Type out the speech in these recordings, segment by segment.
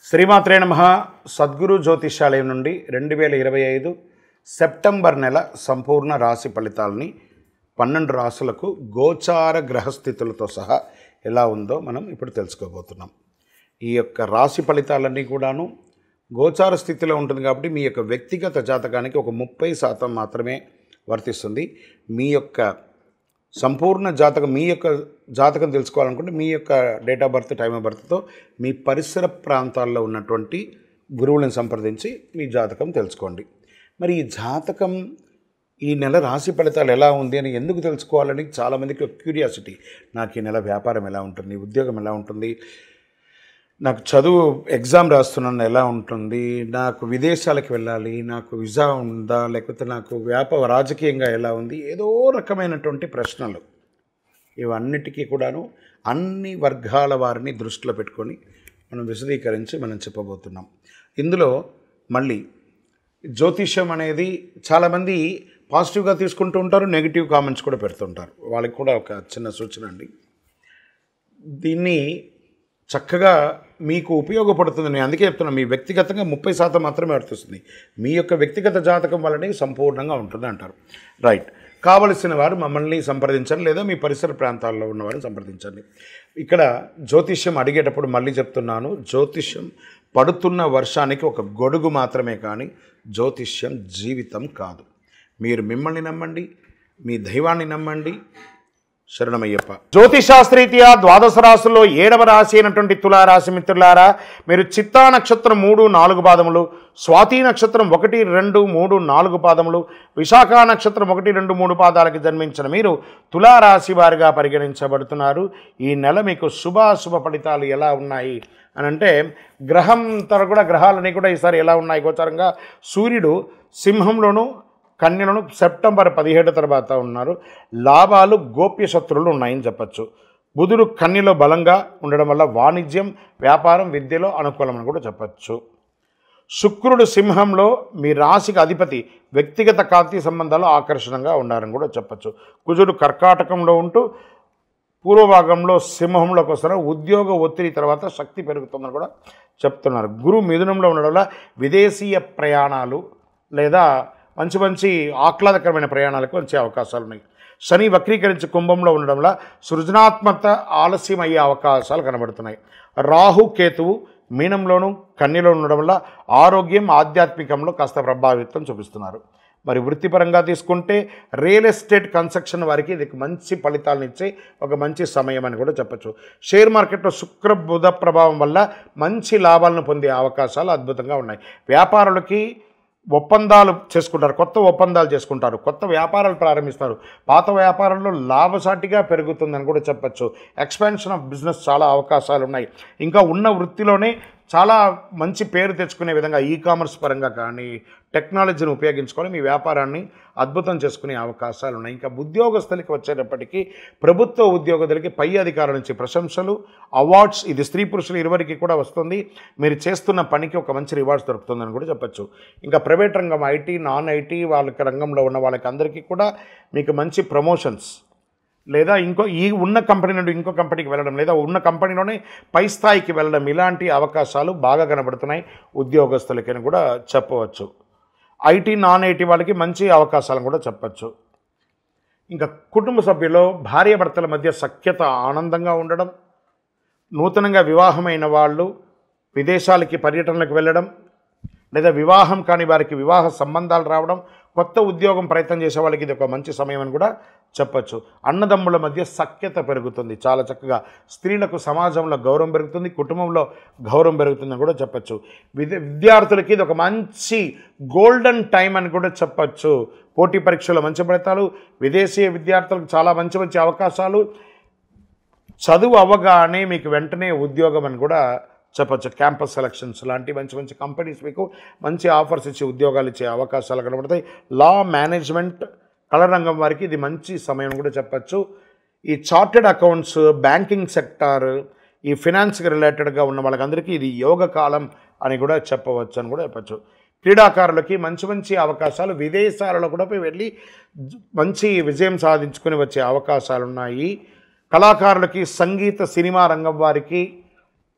శ్రీమాత్రే నమః. సద్గురు జ్యోతిషాలయం నుండి 2025 సెప్టెంబర్ నెల సంపూర్ణ రాశి ఫలితాలని 12 రాశులకు గోచార గ్రహస్థితులతో సహా ఎలా ఉందో మనం ఇప్పుడు తెలుసుకోబోతున్నాం. ఈ యొక్క రాశి ఫలితాలన్నీ కూడాను గోచార స్థితిలో ఉంటుంది కాబట్టి మీ యొక్క వ్యక్తిగత జాతకానికి ఒక 30% మాత్రమే వర్తిస్తుంది. మీ యొక్క సంపూర్ణ జాతకం, మీ యొక్క జాతకం తెలుసుకోవాలనుకుంటే మీ యొక్క date of birth, time of బర్త్తో మీ పరిసర ప్రాంతాల్లో ఉన్నటువంటి గురువులను సంప్రదించి మీ జాతకం తెలుసుకోండి. మరి ఈ జాతకం ఈ నెల రాశి ఫలితాలు ఎలా ఉంది అని ఎందుకు తెలుసుకోవాలని చాలామందికి ఒక క్యూరియాసిటీ. నాకు ఈ నెల వ్యాపారం ఎలా ఉంటుంది, ఉద్యోగం ఎలా ఉంటుంది, నాకు చదువు ఎగ్జామ్ రాస్తున్నాను ఎలా ఉంటుంది, నాకు విదేశాలకు వెళ్ళాలి, నాకు వీసా ఉందా, లేకపోతే నాకు రాజకీయంగా ఎలా ఉంది, ఏదో రకమైనటువంటి ప్రశ్నలు. ఇవన్నిటికీ కూడాను అన్ని వర్గాల వారిని దృష్టిలో పెట్టుకొని మనం విశదీకరించి మనం చెప్పబోతున్నాం. ఇందులో మళ్ళీ జ్యోతిష్యం అనేది చాలామంది పాజిటివ్గా తీసుకుంటూ ఉంటారు, నెగిటివ్ కామెంట్స్ కూడా పెడుతుంటారు. వాళ్ళకి కూడా ఒక చిన్న సూచన అండి, దీన్ని చక్కగా మీకు ఉపయోగపడుతుంది. నేను అందుకే చెప్తున్నాను, మీ వ్యక్తిగతంగా 30% మాత్రమే వర్తిస్తుంది. మీ యొక్క వ్యక్తిగత జాతకం వల్లనే సంపూర్ణంగా ఉంటుంది అంటారు. రైట్. కావలసిన వారు మమ్మల్ని సంప్రదించండి, లేదా మీ పరిసర ప్రాంతాల్లో ఉన్నవారిని సంప్రదించండి. ఇక్కడ జ్యోతిష్యం అడిగేటప్పుడు మళ్ళీ చెప్తున్నాను, జ్యోతిష్యం పడుతున్న వర్షానికి ఒక గొడుగు మాత్రమే, కానీ జ్యోతిష్యం జీవితం కాదు. మీరు మిమ్మల్ని నమ్మండి, మీ దైవాన్ని నమ్మండి. శరణమయ్యప్ప. జ్యోతిశాస్త్రీత్యా ద్వాదశ రాశుల్లో 7వ రాశి అయినటువంటి తులారాశి మిత్రులారా, మీరు చిత్తా నక్షత్రం 3, 4 పాదములు, స్వాతి నక్షత్రం 1, 2, 3, 4 పాదములు, విశాఖ నక్షత్రం 1, 2, 3 పాదాలకి జన్మించిన మీరు తులారాశి వారిగా పరిగణించబడుతున్నారు. ఈ నెల మీకు శుభాశుభ ఫలితాలు ఎలా ఉన్నాయి అని అంటే, గ్రహాలన్నీ కూడా ఈసారి ఎలా ఉన్నాయి గోచారంగా. సూర్యుడు సింహంలోను, కన్యలను సెప్టెంబర్ 17 తర్వాత ఉన్నారు. లాభాలు, గోప్య శత్రువులు ఉన్నాయని చెప్పచ్చు. బుధుడు కన్యలో బలంగా ఉండడం వల్ల వాణిజ్యం, వ్యాపారం, విద్యలో అనుకూలమని కూడా చెప్పచ్చు. శుక్రుడు సింహంలో మీ రాశికి అధిపతి, వ్యక్తిగత కాంతి సంబంధాలు ఆకర్షణంగా ఉన్నారని కూడా చెప్పచ్చు. కుజుడు కర్కాటకంలో ఉంటూ పూర్వభాగంలో సింహంలోకి వస్తున్నారు. ఉద్యోగ ఒత్తిడి తర్వాత శక్తి పెరుగుతుందని కూడా చెప్తున్నారు. గురువు మిథునంలో ఉండడం వల్ల విదేశీయ ప్రయాణాలు లేదా మంచి ఆహ్లాదకరమైన ప్రయాణాలకు వచ్చే అవకాశాలు ఉన్నాయి. శని వక్రీకరించి కుంభంలో ఉండడం వల్ల సృజనాత్మకత ఆలస్యం అయ్యే అవకాశాలు కనబడుతున్నాయి. రాహు కేతువు మీనంలోనూ కన్యలో ఉండడం వల్ల ఆరోగ్యం, ఆధ్యాత్మికంలో కాస్త ప్రభావితం చూపిస్తున్నారు. మరి వృత్తిపరంగా తీసుకుంటే రియల్ ఎస్టేట్, కన్స్ట్రక్షన్ వారికి ఇది మంచి ఫలితాలను ఇచ్చే ఒక మంచి సమయం అని కూడా చెప్పచ్చు. షేర్ మార్కెట్లో శుక్ర బుధ ప్రభావం వల్ల మంచి లాభాలను పొందే అవకాశాలు అద్భుతంగా ఉన్నాయి. వ్యాపారులకి ఒప్పందాలు చేసుకుంటారు, కొత్త ఒప్పందాలు చేసుకుంటారు, కొత్త వ్యాపారాలు ప్రారంభిస్తారు. పాత వ్యాపారంలో లాభసాటిగా పెరుగుతుందని కూడా చెప్పచ్చు. ఎక్స్పాన్షన్ ఆఫ్ బిజినెస్ చాలా అవకాశాలు ఉన్నాయి. ఇంకా ఉన్న వృత్తిలోనే చాలా మంచి పేరు తెచ్చుకునే విధంగా ఈకామర్స్ పరంగా కానీ టెక్నాలజీని ఉపయోగించుకొని మీ వ్యాపారాన్ని అద్భుతం చేసుకునే అవకాశాలు ఉన్నాయి. ఇంకా ఉద్యోగస్తులకి వచ్చేటప్పటికీ ప్రభుత్వ ఉద్యోగులకి పై అధికారుల నుంచి ప్రశంసలు, అవార్డ్స్, ఇది స్త్రీ పురుషులు ఇరువురికి కూడా వస్తుంది. మీరు చేస్తున్న పనికి ఒక మంచి రివార్డ్స్ దొరుకుతుందని కూడా చెప్పచ్చు. ఇంకా ప్రైవేట్ రంగం, ఐటీ, నాన్ ఐటీ వాళ్ళకి రంగంలో ఉన్న వాళ్ళకి అందరికీ కూడా మీకు మంచి ప్రమోషన్స్, లేదా ఈ ఉన్న కంపెనీ నుండి ఇంకో కంపెనీకి వెళ్ళడం, లేదా ఉన్న కంపెనీలోనే పై స్థాయికి వెళ్ళడం, ఇలాంటి అవకాశాలు బాగా కనబడుతున్నాయి ఉద్యోగస్తులకని కూడా చెప్పవచ్చు. ఐటీ, నాన్ ఐటీ వాళ్ళకి మంచి అవకాశాలను కూడా చెప్పచ్చు. ఇంకా కుటుంబ సభ్యుల్లో భార్యాభర్తల మధ్య సఖ్యత, ఆనందంగా ఉండడం, నూతనంగా వివాహమైన వాళ్ళు విదేశాలకి పర్యటనలకు వెళ్ళడం, లేదా వివాహం కాని వారికి వివాహ సంబంధాలు రావడం, కొత్త ఉద్యోగం ప్రయత్నం చేసే వాళ్ళకి ఇది ఒక మంచి సమయం అని కూడా చెప్పచ్చు. అన్నదమ్ముల మధ్య సఖ్యత పెరుగుతుంది, చాలా చక్కగా. స్త్రీలకు సమాజంలో గౌరవం పెరుగుతుంది, కుటుంబంలో గౌరవం పెరుగుతుందని కూడా చెప్పచ్చు. విద్యార్థులకి ఇది ఒక మంచి గోల్డెన్ టైం అని కూడా చెప్పచ్చు. పోటీ పరీక్షల్లో మంచి ఫలితాలు, విదేశీయ విద్యార్థులకు చాలా మంచి అవకాశాలు, చదువు అవ్వగానే మీకు వెంటనే ఉద్యోగం అని కూడా చెప్పచ్చు. క్యాంపస్ సెలక్షన్స్ లాంటి మంచి కంపెనీస్ మీకు మంచి ఆఫర్స్ ఇచ్చి ఉద్యోగాలు ఇచ్చే అవకాశాలు కనబడతాయి. లా, మేనేజ్మెంట్, కళ రంగం వారికి ఇది మంచి సమయం కూడా చెప్పచ్చు. ఈ చార్టెడ్ అకౌంట్స్, బ్యాంకింగ్ సెక్టార్, ఈ ఫినాన్స్కి రిలేటెడ్గా ఉన్న వాళ్ళకందరికీ ఇది యోగ కాలం అని కూడా చెప్పవచ్చు అని కూడా చెప్పచ్చు. క్రీడాకారులకి మంచి అవకాశాలు, విదేశాలలో కూడా వెళ్ళి మంచి విజయం సాధించుకొని వచ్చే అవకాశాలు ఉన్నాయి. కళాకారులకి, సంగీత, సినిమా రంగం వారికి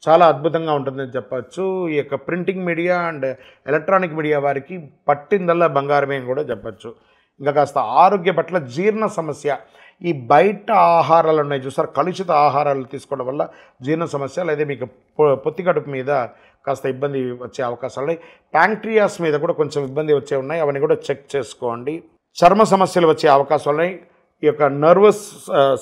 చాలా అద్భుతంగా ఉంటుందని చెప్పచ్చు. ఈ యొక్క printing media and electronic media వారికి పట్టిందల్లా బంగారమే అని కూడా చెప్పచ్చు. ఇంకా కాస్త ఆరోగ్య పట్ల జీర్ణ సమస్య, ఈ బయట ఆహారాలు ఉన్నాయి చూసారు, కలుషిత ఆహారాలు తీసుకోవడం వల్ల జీర్ణ సమస్య, లేదా మీకు పొత్తి కడుపు మీద కాస్త ఇబ్బంది వచ్చే అవకాశాలు ఉన్నాయి. ప్యాంక్రియాస్ మీద కూడా కొంచెం ఇబ్బంది వచ్చే ఉన్నాయి, అవన్నీ కూడా చెక్ చేసుకోండి. చర్మ సమస్యలు వచ్చే అవకాశాలు ఉన్నాయి. ఈ యొక్క నర్వస్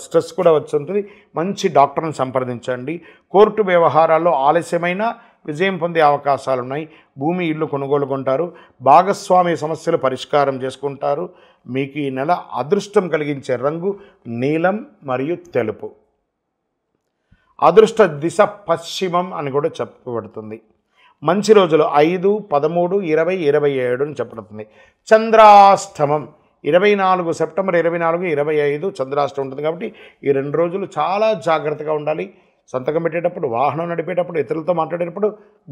స్ట్రెస్ కూడా వచ్చి ఉంటుంది. మంచి డాక్టర్ని సంప్రదించండి. కోర్టు వ్యవహారాల్లో ఆలస్యమైన విజయం పొందే అవకాశాలు ఉన్నాయి. భూమి ఇల్లు కొనుగోలు కొంటారు. భాగస్వామి సమస్యలు పరిష్కారం చేసుకుంటారు. మీకు ఈ నెల అదృష్టం కలిగించే రంగు నీలం మరియు తెలుపు. అదృష్ట దిశ పశ్చిమం అని కూడా చెప్పబడుతుంది. మంచి రోజులు 5, 13, 20, 27 అని చెప్పబడుతుంది. చంద్రాష్టమం 24 సెప్టెంబర్ 24, 25 చంద్రాష్టమం ఉంటుంది. కాబట్టి ఈ 2 రోజులు చాలా జాగ్రత్తగా ఉండాలి. సంతకం పెట్టేటప్పుడు, వాహనం నడిపేటప్పుడు, ఇతరులతో మాట్లాడేటప్పుడు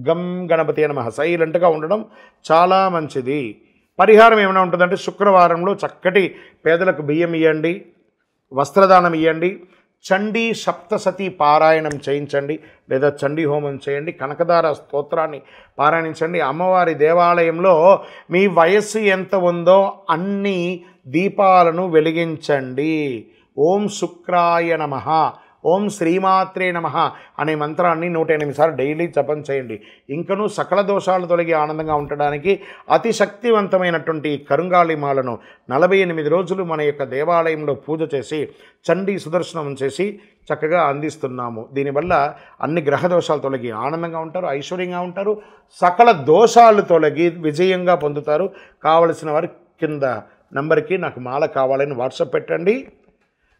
గం గణపతి నమః సైలెంట్గా ఉండడం చాలా మంచిది. పరిహారం ఏమైనా ఉంటుందంటే శుక్రవారంలో చక్కటి పేదలకు బియ్యం ఇవ్వండి, వస్త్రదానం ఇవ్వండి, చండీ సప్తసతి పారాయణం చేయించండి, లేదా చండీ హోమం చేయండి, కనకదార స్తోత్రాన్ని పారాయణించండి. అమ్మవారి దేవాలయంలో మీ వయస్సు ఎంత ఉందో అన్ని దీపాలను వెలిగించండి. ఓం శుక్రాయ నమః, ఓం శ్రీమాత్రే నమః అనే మంత్రాన్ని 108 సార్లు డైలీ జపం చేయండి. ఇంకనూ సకల దోషాలు తొలగి ఆనందంగా ఉండడానికి అతి శక్తివంతమైనటువంటి కరుంగాళి మాలను 48 రోజులు మన యొక్క దేవాలయంలో పూజ చేసి చండీ సుదర్శనం చేసి చక్కగా అందిస్తున్నాము. దీనివల్ల అన్ని గ్రహ దోషాలు తొలగి ఆనందంగా ఉంటారు, ఐశ్వర్యంగా ఉంటారు, సకల దోషాలు తొలగి విజయంగా పొందుతారు. కావలసిన వారి కింద నంబర్కి నాకు మాల కావాలని వాట్సాప్ పెట్టండి.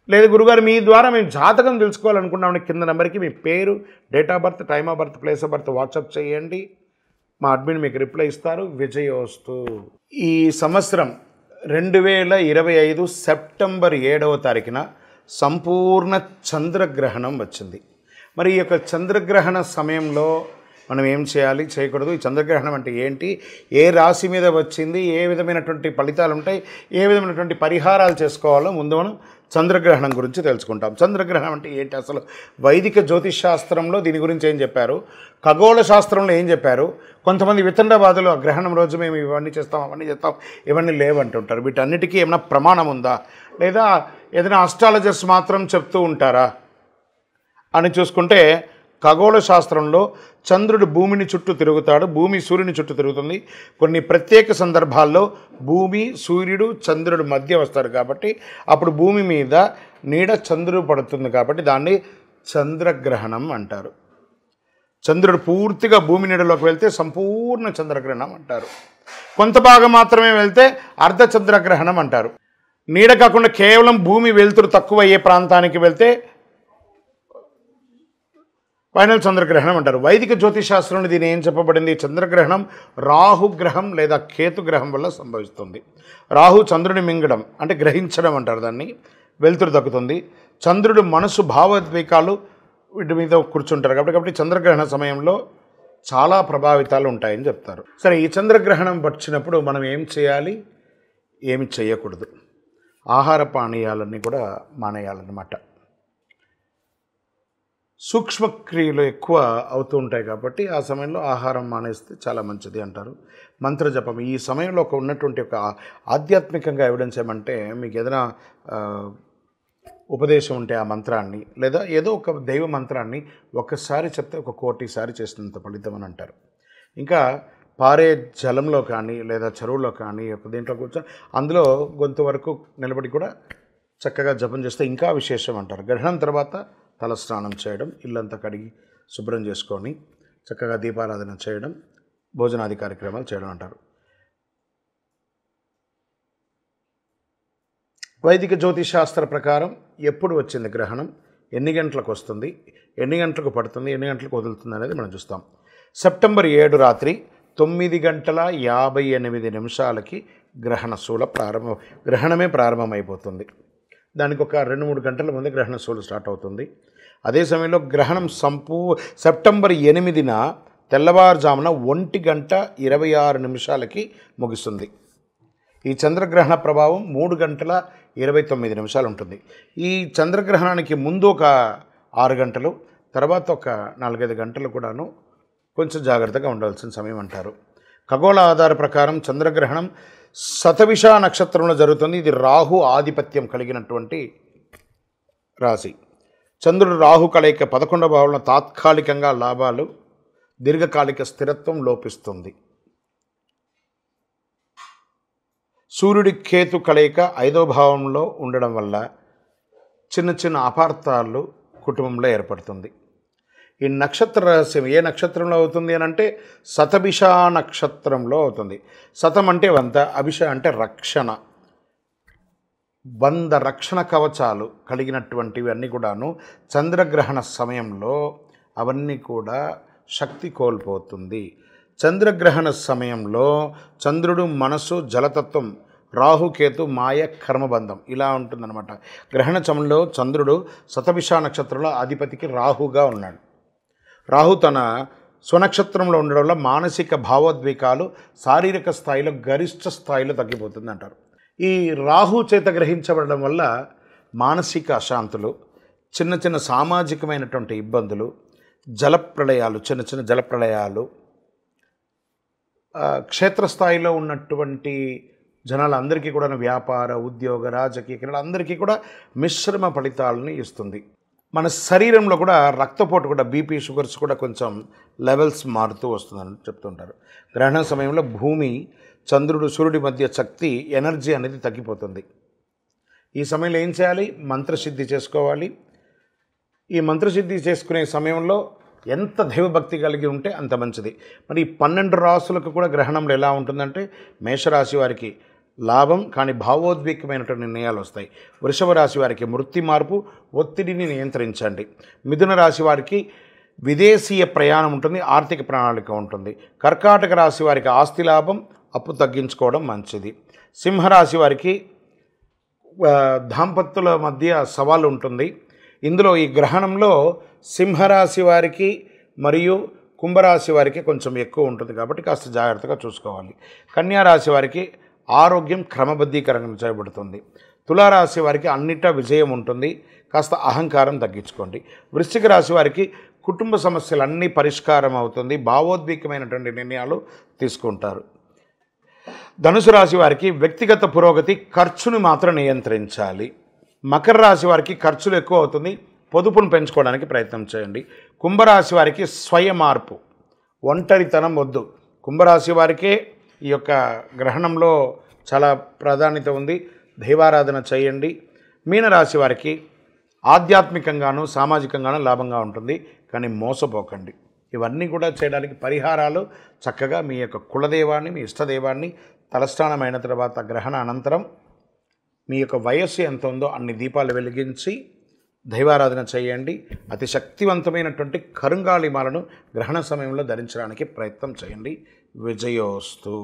లేదు గురుగారు మీ ద్వారా మేము జాతకం తెలుసుకోవాలనుకున్నామని కింద నెంబర్కి మీ పేరు, date of birth, time of birth, place of birth WhatsApp చేయండి. మా అడ్మిన్ మీకు రిప్లై ఇస్తారు. విజయోస్తు. ఈ సంవత్సరం 2025 సెప్టెంబర్ 7వ తారీఖున సంపూర్ణ చంద్రగ్రహణం వచ్చింది. మరి ఈ యొక్క చంద్రగ్రహణ సమయంలో మనం ఏం చేయాలి, చేయకూడదు, ఈ చంద్రగ్రహణం అంటే ఏంటి, ఏ రాశి మీద వచ్చింది, ఏ విధమైనటువంటి ఫలితాలు ఉంటాయి, ఏ విధమైనటువంటి పరిహారాలు చేసుకోవాలో ముందు మనం చంద్రగ్రహణం గురించి తెలుసుకుంటాం. చంద్రగ్రహణం అంటే ఏంటి, అసలు వైదిక జ్యోతిష్ శాస్త్రంలో దీని గురించి ఏం చెప్పారు, ఖగోళ శాస్త్రంలో ఏం చెప్పారు. కొంతమంది వితండవాదులు ఆ గ్రహణం రోజు మేము ఇవన్నీ చేస్తాం, అవన్నీ చేస్తాం, ఇవన్నీ లేవంటుంటారు. వీటన్నిటికీ ఏమైనా ప్రమాణం ఉందా, లేదా ఏదైనా ఆస్ట్రాలజర్స్ మాత్రం చెప్తూ ఉంటారా అని చూసుకుంటే, ఖగోళ శాస్త్రంలో చంద్రుడు భూమిని చుట్టూ తిరుగుతాడు, భూమి సూర్యుని చుట్టూ తిరుగుతుంది. కొన్ని ప్రత్యేక సందర్భాల్లో భూమి, సూర్యుడు, చంద్రుడు మధ్య వస్తారు కాబట్టి అప్పుడు భూమి మీద నీడ చంద్రుడు పడుతుంది కాబట్టి దాన్ని చంద్రగ్రహణం అంటారు. చంద్రుడు పూర్తిగా భూమి నీడలోకి వెళ్తే సంపూర్ణ చంద్రగ్రహణం అంటారు. కొంత భాగం మాత్రమే వెళ్తే అర్ధ చంద్రగ్రహణం అంటారు. నీడ కాకుండా కేవలం భూమి వెలుతురు తక్కువ అయ్యే ప్రాంతానికి వెళ్తే ఫైనల్ చంద్రగ్రహణం అంటారు. వైదిక జ్యోతిషాస్త్రంలో దీని ఏం చెప్పబడింది, చంద్రగ్రహణం రాహుగ్రహం లేదా కేతుగ్రహం వల్ల సంభవిస్తుంది. రాహు చంద్రుని మింగడం అంటే గ్రహించడం అంటారు దాన్ని, వెలుతురు దక్కుతుంది. చంద్రుడు మనసు భావోద్వేగాలు వీటి మీద కూర్చుంటారు కాబట్టి చంద్రగ్రహణ సమయంలో చాలా ప్రభావితాలు ఉంటాయని చెప్తారు. సరే, ఈ చంద్రగ్రహణం వచ్చినప్పుడు మనం ఏం చేయాలి, ఏమి చేయకూడదు, ఆహార పానీయాలన్నీ కూడా మానేయాలన్నమాట. సూక్ష్మక్రియలు ఎక్కువ అవుతూ ఉంటాయి కాబట్టి ఆ సమయంలో ఆహారం మానేస్తే చాలా మంచిది అంటారు. మంత్రజపం ఈ సమయంలో ఉన్నటువంటి ఒక ఆధ్యాత్మికంగా ఎవిడెన్స్ ఏమంటే, మీకు ఏదైనా ఉపదేశం ఉంటే ఆ మంత్రాన్ని లేదా ఏదో ఒక దైవ మంత్రాన్ని ఒక్కసారి చెప్తే 1 కోటి సారి చేసినంత ఫలితం అని అంటారు. ఇంకా పారే జలంలో కానీ లేదా చెరువులో కానీ ఒక దీంట్లో కూర్చొని అందులో గొంతు వరకు నిలబడి కూడా చక్కగా జపం చేస్తే ఇంకా విశేషం అంటారు. గ్రహణం తర్వాత తల స్నానం చేయడం, ఇల్లంతా కడిగి శుభ్రం చేసుకొని చక్కగా దీపారాధన చేయడం, భోజనాది కార్యక్రమాలు చేయడం అంటారు. వైదిక జ్యోతిషాస్త్ర ప్రకారం ఎప్పుడు వచ్చింది గ్రహణం, ఎన్ని గంటలకు వస్తుంది, ఎన్ని గంటలకు పడుతుంది, ఎన్ని గంటలకు వదులుతుంది అనేది మనం చూస్తాం. సెప్టెంబర్ 7 రాత్రి 9:58 గ్రహణశూల గ్రహణమే ప్రారంభమైపోతుంది. దానికి ఒక 2-3 గంటల ముందే గ్రహణశూల స్టార్ట్ అవుతుంది. అదే సమయంలో గ్రహణం సెప్టెంబర్ 8న తెల్లవారుజామున 1:26 ముగుస్తుంది. ఈ చంద్రగ్రహణ ప్రభావం 3:29 ఉంటుంది. ఈ చంద్రగ్రహణానికి ముందు ఒక 6 గంటలు, తర్వాత ఒక 4-5 గంటలు కూడాను కొంచెం జాగ్రత్తగా ఉండవలసిన సమయం అంటారు. ఖగోళ ఆధార ప్రకారం చంద్రగ్రహణం శతభిష నక్షత్రంలో జరుగుతుంది. ఇది రాహు ఆధిపత్యం కలిగినటువంటి రాశి. చంద్రుడు రాహు కలయిక 11వ భావంలో తాత్కాలికంగా లాభాలు, దీర్ఘకాలిక స్థిరత్వం లోపిస్తుంది. సూర్యుడి కేతు కలయిక 5వ భావంలో ఉండడం వల్ల చిన్న చిన్న అపార్థాలు కుటుంబంలో ఏర్పడుతుంది. ఈ నక్షత్ర రహస్యం ఏ నక్షత్రంలో అవుతుంది అని అంటే శతభిష నక్షత్రంలో అవుతుంది. శతం అంటే 100, అభిష అంటే రక్షణ, 100 రక్షణ కవచాలు కలిగినటువంటివి అన్నీ కూడాను చంద్రగ్రహణ సమయంలో అవన్నీ కూడా శక్తి కోల్పోతుంది. చంద్రగ్రహణ సమయంలో చంద్రుడు మనసు జలతత్వం, రాహుకేతు మాయ కర్మబంధం ఇలా ఉంటుందన్నమాట. గ్రహణ సమయంలో చంద్రుడు శతభిష నక్షత్రంలో అధిపతికి రాహుగా ఉన్నాడు. రాహు తన స్వనక్షత్రంలో ఉండడం వల్ల మానసిక భావోద్వేగాలు శారీరక స్థాయిలో గరిష్ట స్థాయిలో తగ్గిపోతుంది అంటారు. ఈ రాహు చేత గ్రహించబడడం వల్ల మానసిక అశాంతులు, చిన్న చిన్న సామాజికమైనటువంటి ఇబ్బందులు, జలప్రళయాలు, చిన్న చిన్న జలప్రళయాలు, క్షేత్రస్థాయిలో ఉన్నటువంటి జనాలందరికీ కూడా వ్యాపార, ఉద్యోగ, రాజకీయ క్రీడలందరికీ కూడా మిశ్రమ ఫలితాలని ఇస్తుంది. మన శరీరంలో కూడా రక్తపోటు కూడా బీపీ, షుగర్స్ కూడా కొంచెం లెవెల్స్ మారుతూ వస్తుందని చెప్తుంటారు. గ్రహణ సమయంలో భూమి, చంద్రుడు, సూర్యుడి మధ్య శక్తి, ఎనర్జీ అనేది తగ్గిపోతుంది. ఈ సమయంలో ఏం చేయాలి? మంత్రసిద్ధి చేసుకోవాలి. ఈ మంత్రసిద్ధి చేసుకునే సమయంలో ఎంత దైవభక్తి కలిగి ఉంటే అంత మంచిది. మరి 12 రాసులకు కూడా గ్రహణంలో ఎలా ఉంటుందంటే మేషరాశి వారికి లాభం కానీ భావోద్వేగమైనటువంటి నిర్ణయాలు వస్తాయి. వృషభ రాశి వారికి వృత్తి మార్పు, ఒత్తిడిని నియంత్రించండి. మిథున రాశి వారికి విదేశీయ ప్రయాణం ఉంటుంది, ఆర్థిక ప్రణాళిక ఉంటుంది. కర్కాటక రాశి వారికి ఆస్తి లాభం, అప్పు తగ్గించుకోవడం మంచిది. సింహరాశి వారికి దాంపత్యుల మధ్య సవాలు ఉంటుంది. ఇందులో ఈ గ్రహణంలో సింహరాశి వారికి మరియు కుంభరాశి వారికి కొంచెం ఎక్కువ ఉంటుంది కాబట్టి కాస్త జాగ్రత్తగా చూసుకోవాలి. కన్యారాశి వారికి ఆరోగ్యం క్రమబద్ధీకరణ చేయబడుతుంది. తులారాశి వారికి అన్నిటా విజయం ఉంటుంది, కాస్త అహంకారం తగ్గించుకోండి. వృశ్చిక రాశి వారికి కుటుంబ సమస్యలన్నీ పరిష్కారం అవుతుంది, భావోద్వేగమైనటువంటి నిర్ణయాలు తీసుకుంటారు. ధనుసు రాశి వారికి వ్యక్తిగత పురోగతి, ఖర్చును మాత్రం నియంత్రించాలి. మకర రాశి వారికి ఖర్చులు ఎక్కువ అవుతుంది, పొదుపును పెంచుకోవడానికి ప్రయత్నం చేయండి. కుంభరాశి వారికి స్వయ మార్పు, ఒంటరితనం వద్దు. కుంభరాశి వారికే ఈ యొక్క గ్రహణంలో చాలా ప్రాధాన్యత ఉంది, దైవారాధన చేయండి. మీనరాశి వారికి ఆధ్యాత్మికంగాను సామాజికంగాను లాభంగా ఉంటుంది, కానీ మోసపోకండి. ఇవన్నీ కూడా చేయడానికి పరిహారాలు చక్కగా మీ యొక్క కులదేవాన్ని, మీ ఇష్టదేవాన్ని తలస్నానమైన తర్వాత గ్రహణ అనంతరం మీ యొక్క వయస్సు ఎంత ఉందో అన్ని దీపాలు వెలిగించి దైవారాధన చేయండి. అతి శక్తివంతమైనటువంటి కరుంగాళి మాలను గ్రహణ సమయంలో ధరించడానికి ప్రయత్నం చేయండి. విజయోస్తు.